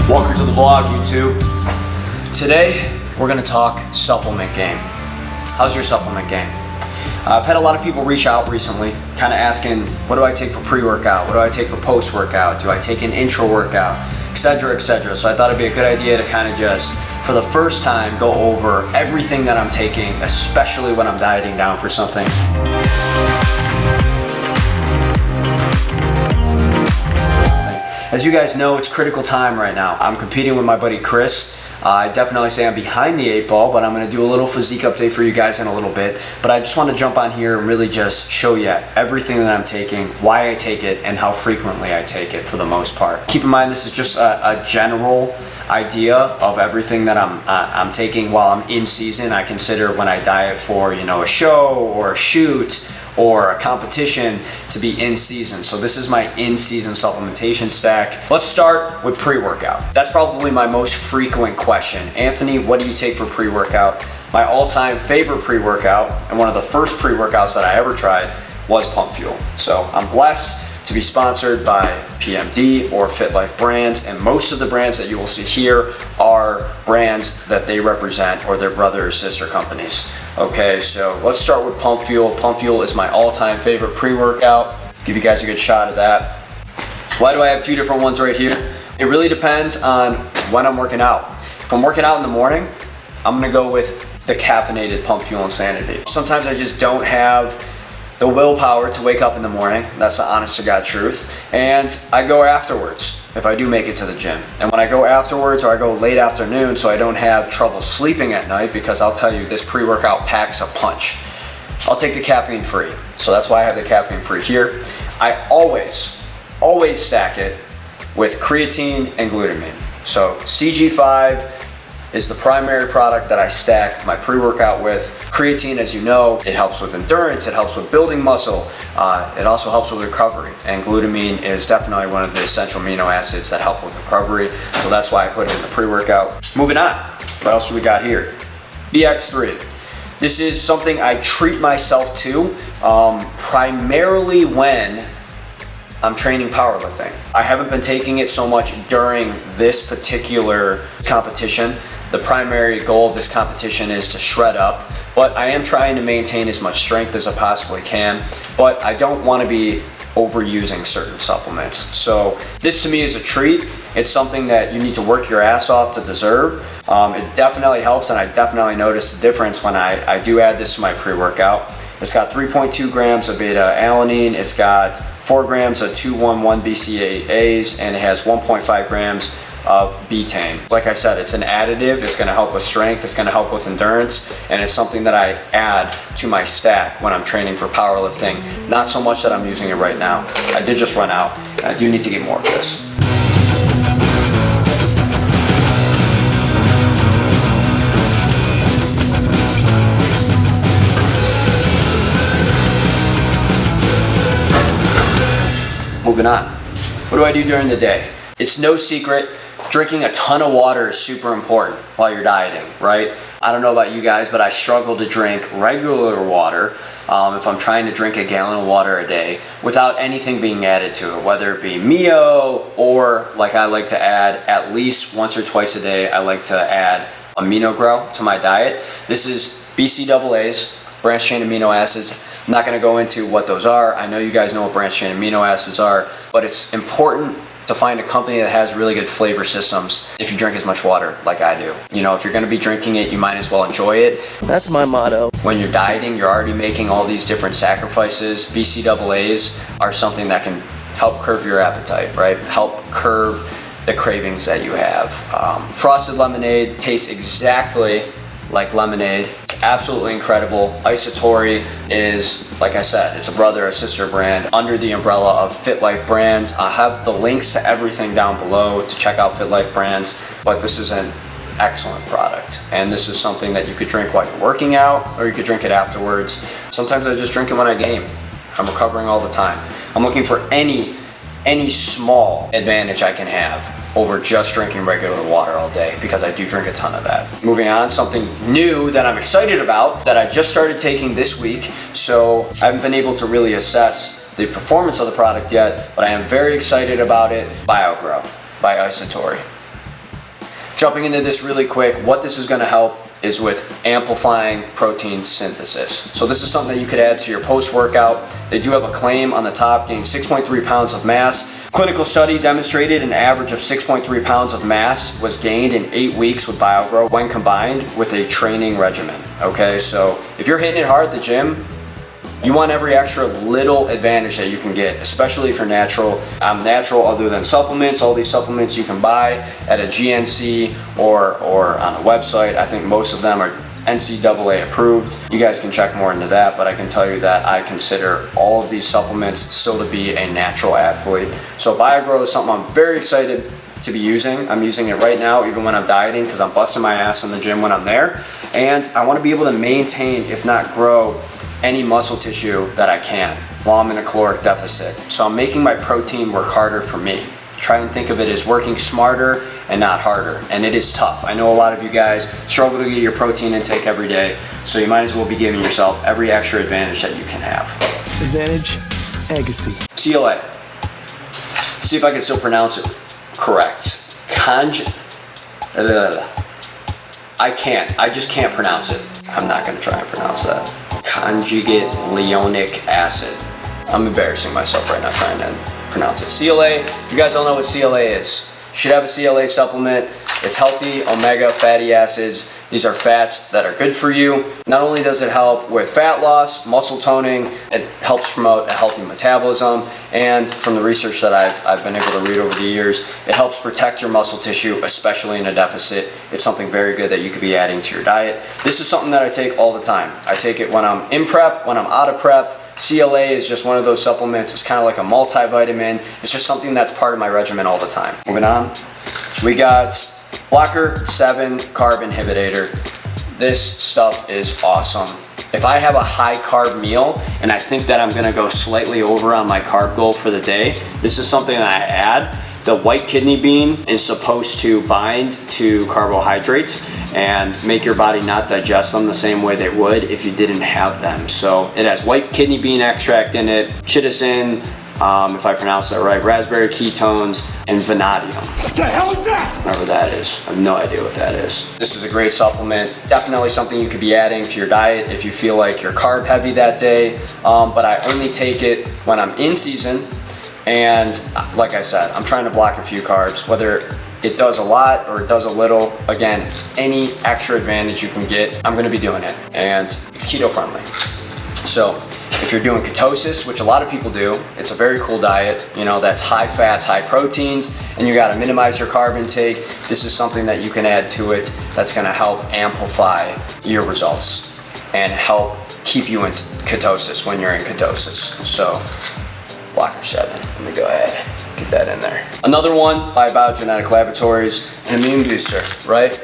Welcome to the vlog, YouTube. Today, we're gonna talk supplement game. How's your supplement game? I've had a lot of people reach out recently, kind of asking, what do I take for pre-workout? What do I take for post-workout? Do I take an intro workout? Etc, etc. So I thought it'd be a good idea to kind of just, for the first time, go over everything that I'm taking, especially when I'm dieting down for something. As you guys know, it's critical time right now. I'm competing with my buddy Chris. I definitely say I'm behind the 8 ball, but I'm gonna do a little physique update for you guys in a little bit. But I just wanna jump on here and really just show you everything that I'm taking, why I take it, and how frequently I take it for the most part. Keep in mind, this is just a general idea of everything that I'm taking while I'm in season. I consider when I diet for, a show or a shoot or a competition to be in season. So this is my in-season supplementation stack. Let's start with pre-workout. That's probably my most frequent question. Anthony, what do you take for pre-workout? My all-time favorite pre-workout, and one of the first pre-workouts that I ever tried, was Pump Fuel. So I'm blessed to be sponsored by PMD or Fitlife Brands, and most of the brands that you will see here are brands that they represent or their brother or sister companies. Okay, so let's start with Pump Fuel. Pump Fuel is my all-time favorite pre-workout. Give you guys a good shot of that. Why do I have two different ones right here? It really depends on when I'm working out. If I'm working out in the morning, I'm gonna go with the caffeinated Pump Fuel Insanity. Sometimes I just don't have the willpower to wake up in the morning. That's the honest to God truth. And I go afterwards if I do make it to the gym. And when I go afterwards, or I go late afternoon so I don't have trouble sleeping at night, because I'll tell you, this pre-workout packs a punch, I'll take the caffeine free. So that's why I have the caffeine free here. I always stack it with creatine and glutamine. So CG5 is the primary product that I stack my pre-workout with. Creatine, as you know, it helps with endurance, it helps with building muscle, it also helps with recovery, and glutamine is definitely one of the essential amino acids that help with recovery, so that's why I put it in the pre-workout. Moving on, what else do we got here? BX3. This is something I treat myself to, primarily when I'm training powerlifting. I haven't been taking it so much during this particular competition. The primary goal of this competition is to shred up, but I am trying to maintain as much strength as I possibly can, but I don't want to be overusing certain supplements. So this to me is a treat. It's something that you need to work your ass off to deserve. It definitely helps, and I definitely notice the difference when I do add this to my pre-workout. It's got 3.2 grams of beta-alanine, it's got 4 grams of 211 BCAAs, and it has 1.5 grams of betaine. Like I said, it's an additive. It's going to help with strength, it's going to help with endurance, and it's something that I add to my stack when I'm training for powerlifting. Not so much that I'm using it right now. I did just run out, and I do need to get more of this. Moving on. What do I do during the day? It's no secret, drinking a ton of water is super important while you're dieting, right? I don't know about you guys, but I struggle to drink regular water if I'm trying to drink a gallon of water a day without anything being added to it, whether it be Mio or, like I like to add at least once or twice a day, I like to add Amino Grow to my diet. This is BCAAs, branched chain amino acids. I'm not going to go into what those are. I know you guys know what branched chain amino acids are, but it's important to find a company that has really good flavor systems if you drink as much water like I do. If you're going to be drinking it, you might as well enjoy it. That's my motto. When you're dieting, you're already making all these different sacrifices. BCAAs are something that can help curb your appetite, right? Help curb the cravings that you have. Frosted lemonade tastes exactly like lemonade. It's absolutely incredible. Isatori is, like I said, it's a brother, a sister brand under the umbrella of Fitlife Brands. I have the links to everything down below to check out Fitlife Brands, but this is an excellent product, and this is something that you could drink while you're working out, or you could drink it afterwards. Sometimes I just drink it when I game. I'm recovering all the time. I'm looking for any small advantage I can have over just drinking regular water all day, because I do drink a ton of that. Moving on, something new that I'm excited about that I just started taking this week, so I haven't been able to really assess the performance of the product yet, but I am very excited about it. BioGrow by Isatori. Jumping into this really quick, what this is going to help is with amplifying protein synthesis. So this is something that you could add to your post-workout. They do have a claim on the top, gain 6.3 pounds of mass. Clinical study demonstrated an average of 6.3 pounds of mass was gained in 8 weeks with BioGrow when combined with a training regimen. Okay, so if you're hitting it hard at the gym, you want every extra little advantage that you can get, especially if you're natural. I'm natural other than supplements. All these supplements you can buy at a GNC or on a website. I think most of them are NCAA approved. You guys can check more into that, but I can tell you that I consider all of these supplements still to be a natural athlete. So BioGrow is something I'm very excited to be using. I'm using it right now even when I'm dieting because I'm busting my ass in the gym when I'm there. And I want to be able to maintain, if not grow, any muscle tissue that I can while I'm in a caloric deficit. So I'm making my protein work harder for me. Try and think of it as working smarter and not harder. And it is tough. I know a lot of you guys struggle to get your protein intake every day, so you might as well be giving yourself every extra advantage that you can have. Advantage, Agassi. CLA. See if I can still pronounce it correct. I just can't pronounce it. I'm not gonna try and pronounce that. Conjugate leonic acid. I'm embarrassing myself right now trying to pronounce it. CLA, you guys all know what CLA is. You should have a CLA supplement. It's healthy omega fatty acids. These are fats that are good for you. Not only does it help with fat loss, muscle toning, it helps promote a healthy metabolism, and from the research that I've been able to read over the years, it helps protect your muscle tissue, especially in a deficit. It's something very good that you could be adding to your diet. This is something that I take all the time. I take it when I'm in prep, when I'm out of prep. CLA is just one of those supplements. It's kind of like a multivitamin. It's just something that's part of my regimen all the time. Moving on, we got Blocker 7 carb inhibitor. This stuff is awesome. If I have a high carb meal and I think that I'm gonna go slightly over on my carb goal for the day, this is something that I add. The white kidney bean is supposed to bind to carbohydrates and make your body not digest them the same way they would if you didn't have them. So it has white kidney bean extract in it, chitosan, if I pronounce that right, raspberry ketones, and vanadium. What the hell is that? Whatever that is. I have no idea what that is. This is a great supplement. Definitely something you could be adding to your diet if you feel like you're carb heavy that day. But I only take it when I'm in season. And like I said, I'm trying to block a few carbs, whether it does a lot or it does a little. Again, any extra advantage you can get, I'm gonna be doing it. And it's keto friendly. So if you're doing ketosis, which a lot of people do, it's a very cool diet, you know, that's high fats, high proteins, and you gotta minimize your carb intake. This is something that you can add to it that's gonna help amplify your results and help keep you in ketosis when you're in ketosis. So, Blocker 7, let me go ahead, get that in there. Another one by Biogenetic Laboratories, an immune booster, right?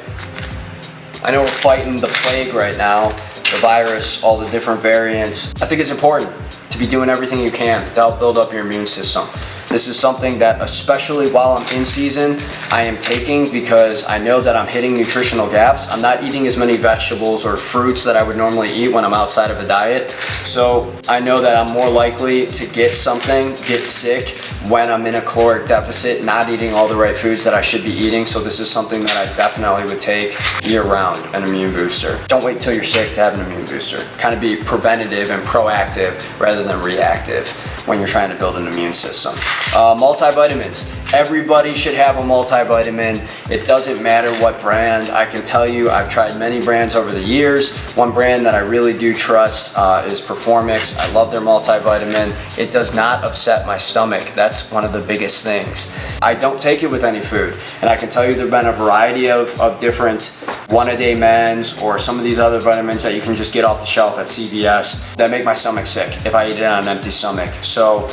I know we're fighting the plague right now, the virus, all the different variants. I think it's important to be doing everything you can to help build up your immune system. This is something that, especially while I'm in season, I am taking because I know that I'm hitting nutritional gaps. I'm not eating as many vegetables or fruits that I would normally eat when I'm outside of a diet. So I know that I'm more likely to get sick when I'm in a caloric deficit, not eating all the right foods that I should be eating. So this is something that I definitely would take year round, an immune booster. Don't wait till you're sick to have an immune booster. Kind of be preventative and proactive rather than reactive when you're trying to build an immune system. Multivitamins. Everybody should have a multivitamin. It doesn't matter what brand. I can tell you I've tried many brands over the years. One brand that I really do trust is Performix. I love their multivitamin. It does not upset my stomach. That's one of the biggest things. I don't take it with any food. And I can tell you there have been a variety of different one-a-day mens or some of these other vitamins that you can just get off the shelf at CVS that make my stomach sick if I eat it on an empty stomach. So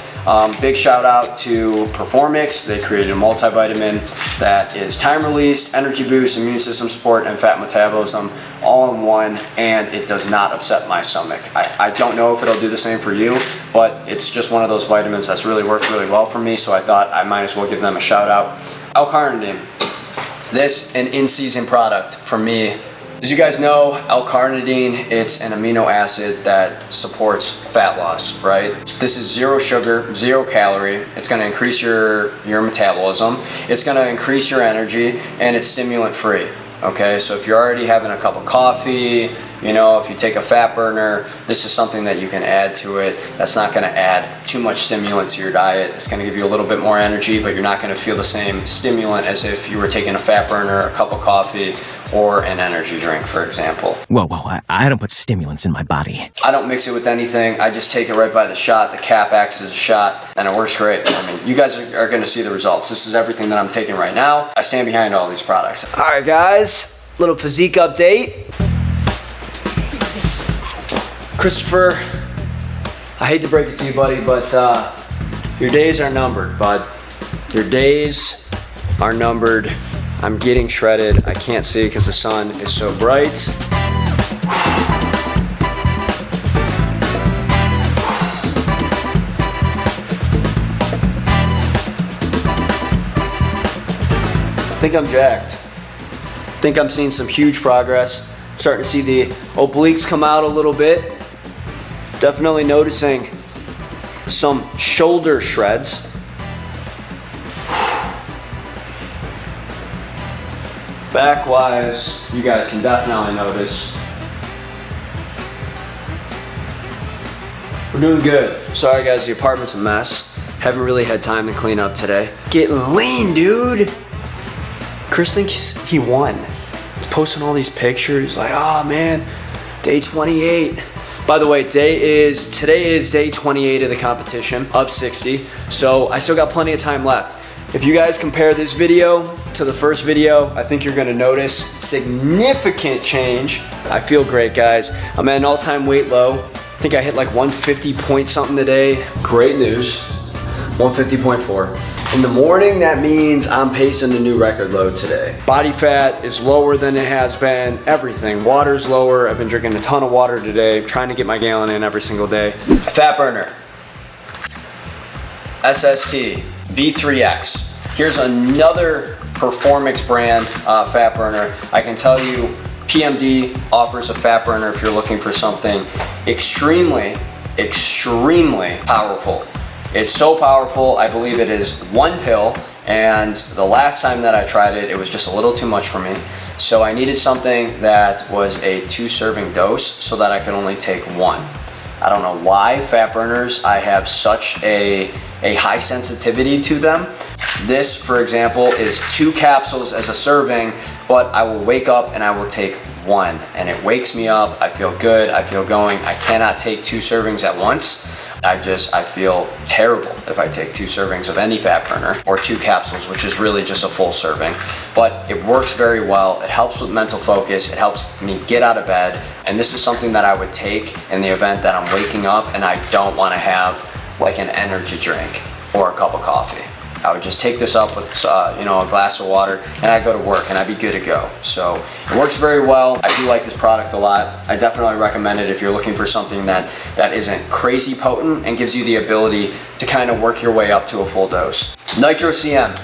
big shout out to Performix. They created a multivitamin that is time released, energy boost, immune system support, and fat metabolism all in one, and it does not upset my stomach. I don't know if it'll do the same for you, but it's just one of those vitamins that's really worked really well for me, so I thought I might as well give them a shout out. L-carnitine. This, an in-season product for me, As you guys know, L-carnitine, it's an amino acid that supports fat loss, right? This is zero sugar, 0 calorie. It's gonna increase your metabolism. It's gonna increase your energy, and it's stimulant free. Okay, so if you're already having a cup of coffee, you know, if you take a fat burner, this is something that you can add to it. That's not gonna add too much stimulant to your diet. It's gonna give you a little bit more energy, but you're not gonna feel the same stimulant as if you were taking a fat burner, a cup of coffee, or an energy drink, for example. Whoa, I don't put stimulants in my body. I don't mix it with anything. I just take it right by the shot. The cap acts as a shot, and it works great. I mean, you guys are gonna see the results. This is everything that I'm taking right now. I stand behind all these products. All right, guys, little physique update. Christopher, I hate to break it to you, buddy, but your days are numbered, bud. Your days are numbered. I'm getting shredded. I can't see because the sun is so bright. I think I'm jacked. I think I'm seeing some huge progress. Starting to see the obliques come out a little bit. Definitely noticing some shoulder shreds. Back-wise, you guys can definitely notice. We're doing good. Sorry guys, the apartment's a mess. Haven't really had time to clean up today. Getting lean, dude. Chris thinks he won. He's posting all these pictures like, oh man, day 28. By the way, today is day 28 of the competition of 60, so I still got plenty of time left. If you guys compare this video to the first video, I think you're gonna notice significant change. I feel great, guys. I'm at an all-time weight low. I think I hit like 150 point something today. Great news, 150.4. In the morning, that means I'm pacing a new record low today. Body fat is lower than it has been, everything. Water's lower. I've been drinking a ton of water today, trying to get my gallon in every single day. Fat burner, SST, V3X. Here's another Performix brand fat burner. I can tell you, PMD offers a fat burner if you're looking for something extremely powerful. It's so powerful, I believe it is 1 pill, and the last time that I tried it, it was just a little too much for me. So I needed something that was a 2-serving dose so that I could only take 1. I don't know why fat burners, I have such a high sensitivity to them. This, for example, is 2 capsules as a serving, but I will wake up and I will take 1, and it wakes me up. I feel good, I feel going. I cannot take 2 servings at once. I feel terrible if I take 2 servings of any fat burner or 2 capsules, which is really just a full serving. But it works very well. It helps with mental focus. It helps me get out of bed. And this is something that I would take in the event that I'm waking up and I don't want to have like an energy drink or a cup of coffee. I would just take this up with a glass of water, and I'd go to work and I'd be good to go. So it works very well. I do like this product a lot. I definitely recommend it if you're looking for something that isn't crazy potent and gives you the ability to kind of work your way up to a full dose. Nitro CM,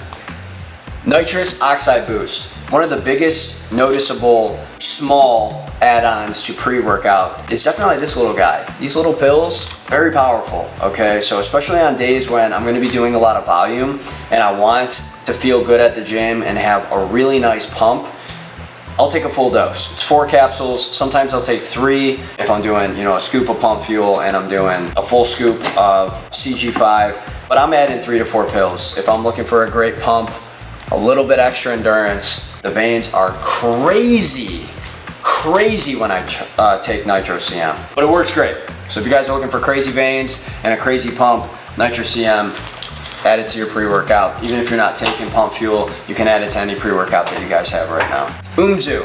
nitrous oxide boost. One of the biggest noticeable small add-ons to pre-workout is definitely this little guy. These little pills, very powerful, okay? So especially on days when I'm gonna be doing a lot of volume and I want to feel good at the gym and have a really nice pump, I'll take a full dose. It's 4 capsules. Sometimes I'll take 3 if I'm doing, a scoop of pump fuel and I'm doing a full scoop of CG5, but I'm adding 3 to 4 pills. If I'm looking for a great pump, a little bit extra endurance. The veins are crazy when I take Nitro CM, but it works great. So if you guys are looking for crazy veins and a crazy pump, Nitro CM, add it to your pre-workout. Even if you're not taking pump fuel, you can add it to any pre-workout that you guys have right now. Umzu.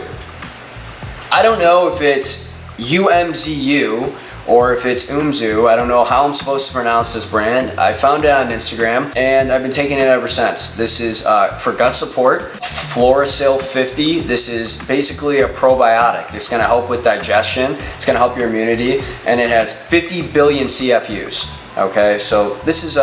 I don't know if it's UMZU or if it's Umzu. I don't know how I'm supposed to pronounce this brand. I found it on Instagram and I've been taking it ever since. This is for gut support, Fluorosil 50. This is basically a probiotic. It's gonna help with digestion. It's gonna help your immunity, and it has 50 billion CFUs. Okay, so this is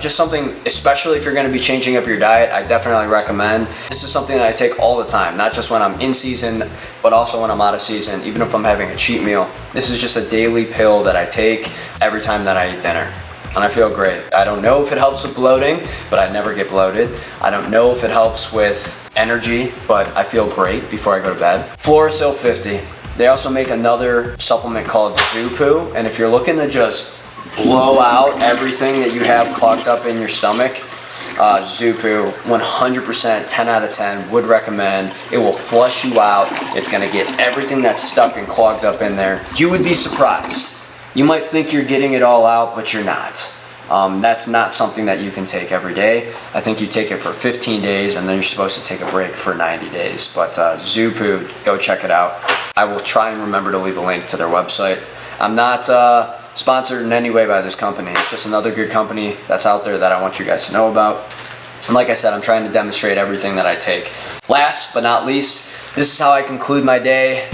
just something, especially if you're going to be changing up your diet, I definitely recommend. This is something that I take all the time, not just when I'm in season, but also when I'm out of season, even if I'm having a cheat meal. This is just a daily pill that I take every time that I eat dinner. And I feel great. I don't know if it helps with bloating, but I never get bloated. I don't know if it helps with energy, but I feel great before I go to bed. Fluorosil 50. They also make another supplement called Zupu, and if you're looking to just blow out everything that you have clogged up in your stomach, Zupu, 100%, 10 out of 10, would recommend. It will flush you out. It's gonna get everything that's stuck and clogged up in there. You would be surprised. You might think you're getting it all out, but you're not. That's not something that you can take every day. I think you take it for 15 days and then you're supposed to take a break for 90 days. But Zupu, go check it out. I will try and remember to leave a link to their website. I'm not sponsored in any way by this company. It's just another good company that's out there that I want you guys to know about. And like I said, I'm trying to demonstrate everything that I take. Last but not least, this is how I conclude my day.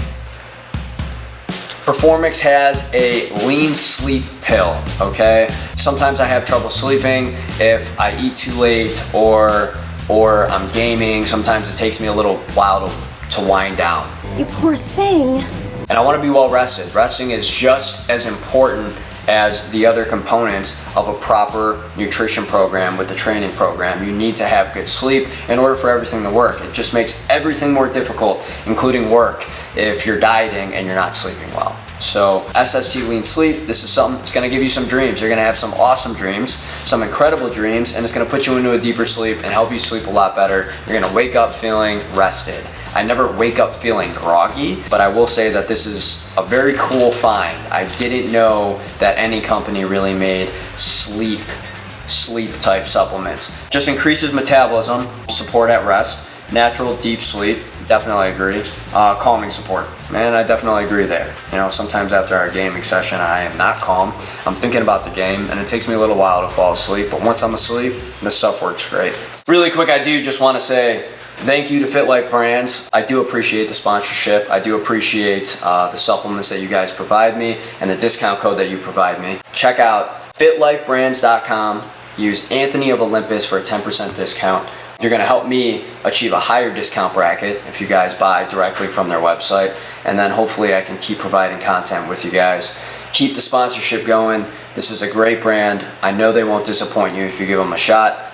Performix has a lean sleep pill, okay? Sometimes I have trouble sleeping if I eat too late or I'm gaming. Sometimes it takes me a little while to wind down. You poor thing. And I want to be well rested. Resting is just as important as the other components of a proper nutrition program with the training program. You need to have good sleep in order for everything to work. It just makes everything more difficult, including work, if you're dieting and you're not sleeping well. So SST Lean Sleep, this is something that's going to give you some dreams. You're going to have some awesome dreams, some incredible dreams, and it's going to put you into a deeper sleep and help you sleep a lot better. You're going to wake up feeling rested. I never wake up feeling groggy, but I will say that this is a very cool find. I didn't know that any company really made sleep type supplements. Just increases metabolism, support at rest, natural deep sleep, definitely agree. Calming support, man, I definitely agree there. You know, sometimes after our gaming session, I am not calm. I'm thinking about the game and it takes me a little while to fall asleep, but once I'm asleep, this stuff works great. Really quick, I do just want to say thank you to Fitlife Brands. I do appreciate the sponsorship. I do appreciate the supplements that you guys provide me and the discount code that you provide me. Check out fitlifebrands.com. Use Anthony of Olympus for a 10% discount. You're going to help me achieve a higher discount bracket if you guys buy directly from their website. And then hopefully I can keep providing content with you guys. Keep the sponsorship going. This is a great brand. I know they won't disappoint you if you give them a shot.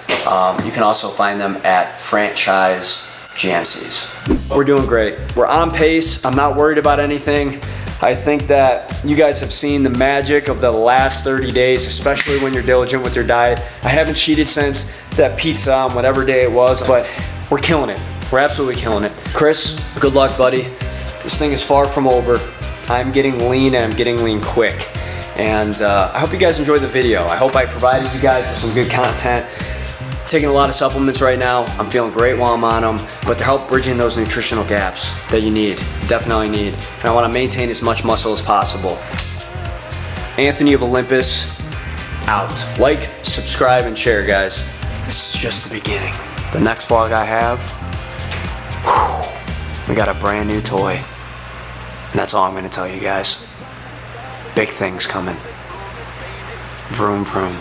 You can also find them at Franchise GNCs. We're doing great. We're on pace. I'm not worried about anything. I think that you guys have seen the magic of the last 30 days, especially when you're diligent with your diet. I haven't cheated since that pizza on whatever day it was, but we're killing it. We're absolutely killing it. Chris, good luck, buddy. This thing is far from over. I'm getting lean and I'm getting lean quick. And I hope you guys enjoyed the video. I hope I provided you guys with some good content. Taking a lot of supplements right now. I'm feeling great while I'm on them, but to help bridging those nutritional gaps that you need, definitely need. And I want to maintain as much muscle as possible. Anthony of Olympus, out. Like, subscribe, and share, guys. This is just the beginning. The next vlog I have, we got a brand new toy. And that's all I'm going to tell you guys. Big things coming. Vroom, vroom.